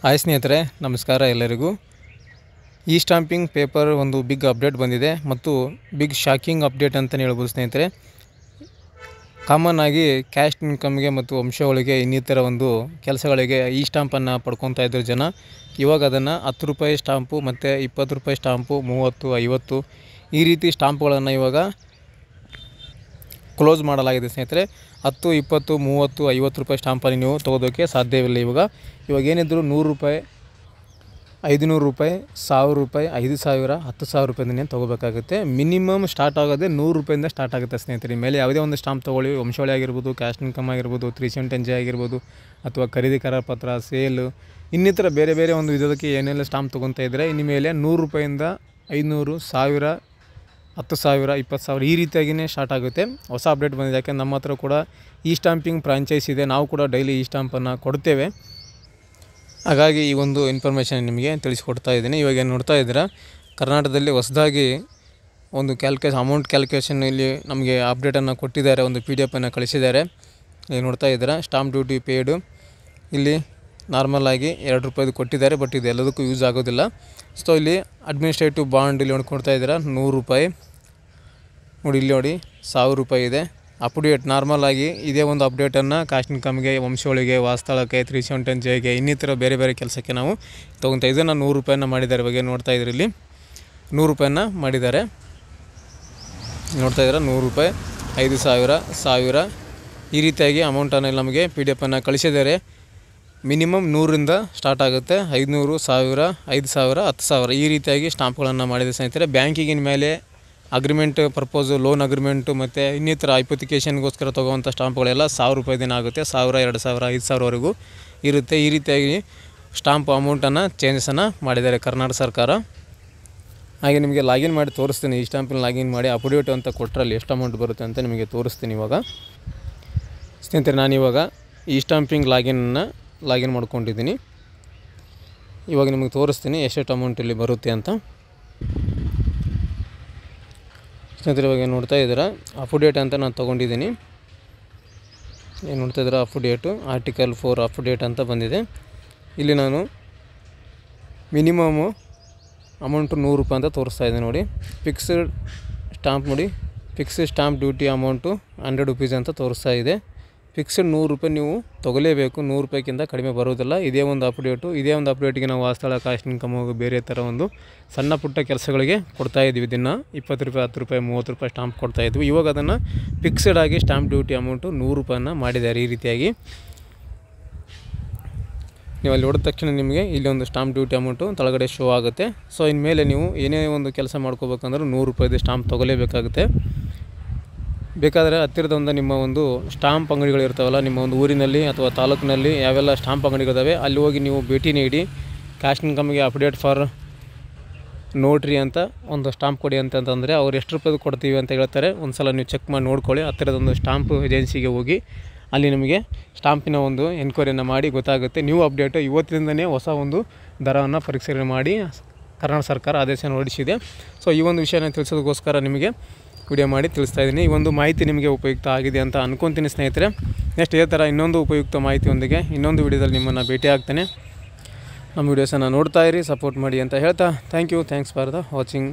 Hi ಸ್ನೇಹಿತರೆ, ನಮಸ್ಕಾರ ಎಲ್ಲರಿಗೂ. ಈ ಸ್ಟಾಂಪಿಂಗ್ ಪೇಪರ್ ಒಂದು ಬಿಗ್ ಅಪ್ಡೇಟ್ ಬಂದಿದೆ ಮತ್ತು ಬಿಗ್ ಶಾಕಿಂಗ್ ಅಪ್ಡೇಟ್ ಅಂತಲೇ ಹೇಳ್ಬೋದು ಸ್ನೇಹಿತರೆ. ಕಾಮನ್ ಆಗಿ ಕ್ಯಾಶ್ ಇನ್ಕಮ್ಗೆ ಮತ್ತು ವಂಶಗಳಿಗೆ ಇನ್ನಿತರ ಒಂದು ಕೆಲಸಗಳಿಗೆ ಈ ಸ್ಟಾಂಪನ್ನು ಪಡ್ಕೊತಾ ಇದ್ದರು ಜನ. ಇವಾಗ ಅದನ್ನು 10 ರೂಪಾಯಿ ಸ್ಟಾಂಪು ಮತ್ತು 20 ರೂಪಾಯಿ ಸ್ಟಾಂಪು, 30, 50 ಈ ರೀತಿ ಸ್ಟಾಂಪ್ಗಳನ್ನು ಇವಾಗ ಕ್ಲೋಸ್ ಮಾಡಲಾಗಿದೆ ಸ್ನೇಹಿತರೆ. 10, 20, 30, 50 ರೂಪಾಯಿ ಸ್ಟಾಂಪನ್ನು ನೀವು ತೊಗೋದೋಕ್ಕೆ ಸಾಧ್ಯವಿಲ್ಲ. ಇವಾಗ ಏನಿದ್ರು 100 ರೂಪಾಯಿ, 500 ರೂಪಾಯಿ, 1000 ರೂಪಾಯಿ, 5000, 10,000 ರೂಪಾಯಿಂದ ತೊಗೋಬೇಕಾಗುತ್ತೆ. ಮಿನಿಮಮ್ ಸ್ಟಾರ್ಟ್ ಆಗೋದೇ 100 ರೂಪಾಯಿಂದ ಸ್ಟಾರ್ಟ್ ಆಗುತ್ತೆ ಸ್ನೇಹಿತರೆ. ಮೇಲೆ ಯಾವುದೇ ಒಂದು ಸ್ಟಾಂಪ್ ತೊಗೊಳ್ಳಿ, ವಂಶಾವಳಿ ಆಗಿರ್ಬೋದು, ಕ್ಯಾಶ್ ಇನ್ಕಮ್ ಆಗಿರ್ಬೋದು, 370 ಆಗಿರ್ಬೋದು, ಅಥವಾ ಖರೀದಿಕಾರ ಪತ್ರ, ಸೇಲು, ಇನ್ನಿತರ ಬೇರೆ ಬೇರೆ ಒಂದು ಇದಕ್ಕೆ ಏನೆಲ್ಲ ಸ್ಟಾಂಪ್ ತೊಗೊತಾ ಇದ್ದರೆ ಇನ್ಮೇಲೆ 100 ರೂಪಾಯಿಂದ 500, 1000, 10,000, 20,000 ಈ ರೀತಿಯಾಗಿಯೇ ಸ್ಟಾರ್ಟ್ ಆಗುತ್ತೆ. ಹೊಸ ಅಪ್ಡೇಟ್ ಬಂದಿದೆ. ಯಾಕೆ ನಮ್ಮ ಹತ್ರ ಕೂಡ ಈ ಸ್ಟಾಂಪಿಂಗ್ ಫ್ರಾಂಚೈಸ್ ಇದೆ, ನಾವು ಕೂಡ ಡೈಲಿ ಈ ಸ್ಟಾಂಪನ್ನು ಕೊಡ್ತೇವೆ. ಹಾಗಾಗಿ ಈ ಒಂದು ಇನ್ಫಾರ್ಮೇಷನ್ ನಿಮಗೆ ತಿಳಿಸ್ಕೊಡ್ತಾ ಇದ್ದೀನಿ. ಇವಾಗ ಏನು ನೋಡ್ತಾ ಇದ್ದೀರಾ, ಕರ್ನಾಟಕದಲ್ಲಿ ಹೊಸದಾಗಿ ಒಂದು ಅಮೌಂಟ್ ಕ್ಯಾಲ್ಕುಲೇಷನ್ ಇಲ್ಲಿ ನಮಗೆ ಅಪ್ಡೇಟನ್ನು ಕೊಟ್ಟಿದ್ದಾರೆ. ಒಂದು PDF ಕಳಿಸಿದ್ದಾರೆ. ಈಗ ನೋಡ್ತಾ ಇದ್ದೀರಾ, ಸ್ಟಾಂಪ್ ಡ್ಯೂಟಿ ಪೇಯ್ಡು ಇಲ್ಲಿ ನಾರ್ಮಲ್ ಆಗಿ 2 ರೂಪಾಯಿದು ಕೊಟ್ಟಿದ್ದಾರೆ. ಬಟ್ ಇದು ಎಲ್ಲದಕ್ಕೂ ಯೂಸ್ ಆಗೋದಿಲ್ಲ. ಸೊ ಇಲ್ಲಿ ಅಡ್ಮಿನಿಸ್ಟ್ರೇಟಿವ್ ಬಾಂಡ್ ಇಲ್ಲಿ ನೋಡ್ಕೊಳ್ತಾ ಇದ್ದೀರಾ, 100 ರೂಪಾಯಿ ನೋಡಿ. ಇಲ್ಲಿ ನೋಡಿ 1000 ರೂಪಾಯಿ ಇದೆ. ಅಪ್ಡೇಟ್ ನಾರ್ಮಲ್ ಆಗಿ ಇದೇ ಒಂದು ಅಪ್ಡೇಟನ್ನು ಕ್ಯಾಶ್ ಇನ್ಕಮ್ಗೆ, ವಂಶಗಳಿಗೆ, ವಾಸ್ತಳಕ್ಕೆ, 370Jಗೆ, ಇನ್ನಿತರ ಬೇರೆ ಬೇರೆ ಕೆಲಸಕ್ಕೆ ನಾವು ತೊಗೊತಾ ಇದನ್ನು 100 ರೂಪಾಯಿನ ಮಾಡಿದ್ದಾರೆ. ಇವಾಗ ನೋಡ್ತಾ ಇದ್ದೀರಿ, ಇಲ್ಲಿ 100 ರೂಪಾಯಿನ ಮಾಡಿದ್ದಾರೆ. ನೋಡ್ತಾ ಇದ್ದೀರಾ, 100 ರೂಪಾಯಿ, 5,000, 1000 ಈ ರೀತಿಯಾಗಿ ಅಮೌಂಟನ್ನು ನಮಗೆ PDF ಕಳಿಸಿದ್ದಾರೆ. ಮಿನಿಮಮ್ 100ರಿಂದ ಸ್ಟಾರ್ಟ್ ಆಗುತ್ತೆ. 500, 1000, 5,000, 10,000 ಈ ರೀತಿಯಾಗಿ ಸ್ಟಾಂಪ್ಗಳನ್ನು ಮಾಡಿದೆ ಸ್ನೇಹಿತರೆ. ಬ್ಯಾಂಕಿಗಿನ ಮೇಲೆ ಅಗ್ರಿಮೆಂಟ್ ಪರ್ಪೋಸು, ಲೋನ್ ಅಗ್ರಿಮೆಂಟು ಮತ್ತು ಇನ್ನಿತರ ಐಪೋತಿಕೇಷನ್ಗೋಸ್ಕರ ತೊಗೋವಂಥ ಸ್ಟಾಂಪ್ಗಳೆಲ್ಲ 1000 ರೂಪಾಯಿ ದಿನ ಆಗುತ್ತೆ. 1000, 2000, 5,000ವರೆಗೂ ಇರುತ್ತೆ. ಈ ರೀತಿಯಾಗಿ ಸ್ಟಾಂಪ್ ಅಮೌಂಟನ್ನು ಚೇಂಜಸನ್ನು ಮಾಡಿದ್ದಾರೆ ಕರ್ನಾಟಕ ಸರ್ಕಾರ. ಹಾಗೆ ನಿಮಗೆ ಲಾಗಿನ್ ಮಾಡಿ ತೋರಿಸ್ತೀನಿ. ಈ ಸ್ಟಾಂಪನ್ನು ಲಾಗಿನ್ ಮಾಡಿ ಅಪ್ಡೇಟ್ ಅಂತ ಕೊಟ್ಟರಲ್ಲಿ ಎಷ್ಟು ಅಮೌಂಟ್ ಬರುತ್ತೆ ಅಂತ ನಿಮಗೆ ತೋರಿಸ್ತೀನಿ. ಇವಾಗ ಸ್ನೇಹಿತರೆ, ನಾನಿವಾಗ ಈ ಸ್ಟಾಂಪಿಂಗ್ ಲಾಗಿನ್ ಮಾಡ್ಕೊಂಡಿದ್ದೀನಿ. ಇವಾಗ ನಿಮಗೆ ತೋರಿಸ್ತೀನಿ ಎಷ್ಟು ಅಮೌಂಟ್ ಇಲ್ಲಿ ಬರುತ್ತೆ ಅಂತ. ಸ್ನೇಹಿತರೆ, ಇವಾಗ ನೋಡ್ತಾ ಇದ್ದೀರಾ, ಅಪ್ಡೇಟ್ ಅಂತ ನಾನು ತೊಗೊಂಡಿದ್ದೀನಿ. ಏನು ನೋಡ್ತಾ ಇದ್ದೀರಾ, ಅಪ್ಡೇಟು ಆರ್ಟಿಕಲ್ 4 ಅಪ್ಡೇಟ್ ಅಂತ ಬಂದಿದೆ. ಇಲ್ಲಿ ನಾನು ಮಿನಿಮಮು ಅಮೌಂಟು 100 ರೂಪಾಯಿ ಅಂತ ತೋರಿಸ್ತಾ ಇದೆ ನೋಡಿ. ಫಿಕ್ಸ್ಡ್ ಸ್ಟಾಂಪ್ ನೋಡಿ, fixed stamp duty amount 100 rupees ಅಂತ ತೋರಿಸ್ತಾ ಇದೆ. ಫಿಕ್ಸ್ಡ್ 100 ರೂಪಾಯಿ ನೀವು ತೊಗೊಲೇಬೇಕು. 100 ರೂಪಾಯಿಗಿಂತ ಕಡಿಮೆ ಬರೋದಿಲ್ಲ. ಇದೇ ಒಂದು ಅಪ್ಡೇಟಿಗೆ ನಾವು ವಾಸ್ತಳ, ಕ್ಯಾಶ್ ಇನ್ಕಮ್, ಬೇರೆ ಥರ ಒಂದು ಸಣ್ಣ ಪುಟ್ಟ ಕೆಲಸಗಳಿಗೆ ಕೊಡ್ತಾಯಿದ್ವಿ. ದಿನ 20 ರೂಪಾಯಿ, 10 ರೂಪಾಯಿ, 30 ರೂಪಾಯಿ ಸ್ಟಾಂಪ್ ಕೊಡ್ತಾಯಿದ್ವಿ. ಇವಾಗ ಅದನ್ನು ಫಿಕ್ಸ್ಡ್ ಆಗಿ ಸ್ಟಾಂಪ್ ಡ್ಯೂಟಿ ಅಮೌಂಟು 100 ರೂಪಾಯಿನ ಮಾಡಿದ್ದಾರೆ. ಈ ರೀತಿಯಾಗಿ ನೀವು ಅಲ್ಲಿ ನೋಡಿದ ತಕ್ಷಣ ನಿಮಗೆ ಇಲ್ಲಿ ಒಂದು ಸ್ಟಾಂಪ್ ಡ್ಯೂಟಿ ಅಮೌಂಟು ಕೆಳಗಡೆ ಶೋ ಆಗುತ್ತೆ. ಸೊ ಇನ್ಮೇಲೆ ನೀವು ಏನೇ ಒಂದು ಕೆಲಸ ಮಾಡ್ಕೋಬೇಕಂದ್ರೆ 100 ರೂಪಾಯಿದು ಸ್ಟಾಂಪ್ ತೊಗೊಲೇಬೇಕಾಗುತ್ತೆ. ಬೇಕಾದರೆ ಹತ್ತಿರದ ಒಂದು ನಿಮ್ಮ ಒಂದು ಸ್ಟಾಂಪ್ ಅಂಗಡಿಗಳಿರ್ತಾವಲ್ಲ, ನಿಮ್ಮ ಒಂದು ಊರಿನಲ್ಲಿ ಅಥವಾ ತಾಲೂಕಿನಲ್ಲಿ ಯಾವೆಲ್ಲ ಸ್ಟಾಂಪ್ ಅಂಗಡಿಗಳಿದ್ದಾವೆ ಅಲ್ಲಿ ಹೋಗಿ ನೀವು ಭೇಟಿ ನೀಡಿ ಕ್ಯಾಶ್ ಇನ್ಕಮ್ಗೆ ಅಪ್ಡೇಟ್ ಫಾರ್ ನೋಟ್ರಿ ಅಂತ ಒಂದು ಸ್ಟಾಂಪ್ ಕೊಡಿ ಅಂತಂದರೆ ಅವ್ರು ಎಷ್ಟು ರೂಪಾಯಿದು ಕೊಡ್ತೀವಿ ಅಂತ ಹೇಳ್ತಾರೆ. ಒಂದು ಸಲ ನೀವು ಚೆಕ್ ಮಾಡಿ ನೋಡ್ಕೊಳ್ಳಿ. ಹತ್ತಿರದ ಒಂದು ಸ್ಟಾಂಪ್ ಏಜೆನ್ಸಿಗೆ ಹೋಗಿ ಅಲ್ಲಿ ನಿಮಗೆ ಸ್ಟಾಂಪಿನ ಒಂದು ಎನ್ಕ್ವೈರಿಯನ್ನು ಮಾಡಿ ಗೊತ್ತಾಗುತ್ತೆ. ನ್ಯೂ ಅಪ್ಡೇಟು ಇವತ್ತಿನಿಂದಲೇ ಹೊಸ ಒಂದು ದರವನ್ನು ಪರಿಷ್ಕರಣೆ ಮಾಡಿ ಕರ್ನಾಟಕ ಸರ್ಕಾರ ಆದೇಶ ಹೊರಡಿಸಿದೆ. ಸೊ ಈ ಒಂದು ವಿಷಯನ ತಿಳಿಸೋದಕ್ಕೋಸ್ಕರ ನಿಮಗೆ ವಿಡಿಯೋ ಮಾಡಿ ತಿಳಿಸ್ತಾ ಇದ್ದೀನಿ. ಈ ಒಂದು ಮಾಹಿತಿ ನಿಮಗೆ ಉಪಯುಕ್ತ ಆಗಿದೆ ಅಂತ ಅಂದ್ಕೊತೀನಿ ಸ್ನೇಹಿತರೆ. ನೆಕ್ಸ್ಟ್ ಇದೇ ಥರ ಇನ್ನೊಂದು ಉಪಯುಕ್ತ ಮಾಹಿತಿಯೊಂದಿಗೆ ಇನ್ನೊಂದು ವಿಡಿಯೋದಲ್ಲಿ ನಿಮ್ಮನ್ನು ಭೇಟಿ ಆಗ್ತೇನೆ. ನಮ್ಮ ವಿಡಿಯೋಸನ್ನು ನೋಡ್ತಾ ಇರಿ, ಸಪೋರ್ಟ್ ಮಾಡಿ ಅಂತ ಹೇಳ್ತಾ ಥ್ಯಾಂಕ್ಸ್ ಫಾರ್ ದ ವಾಚಿಂಗ್.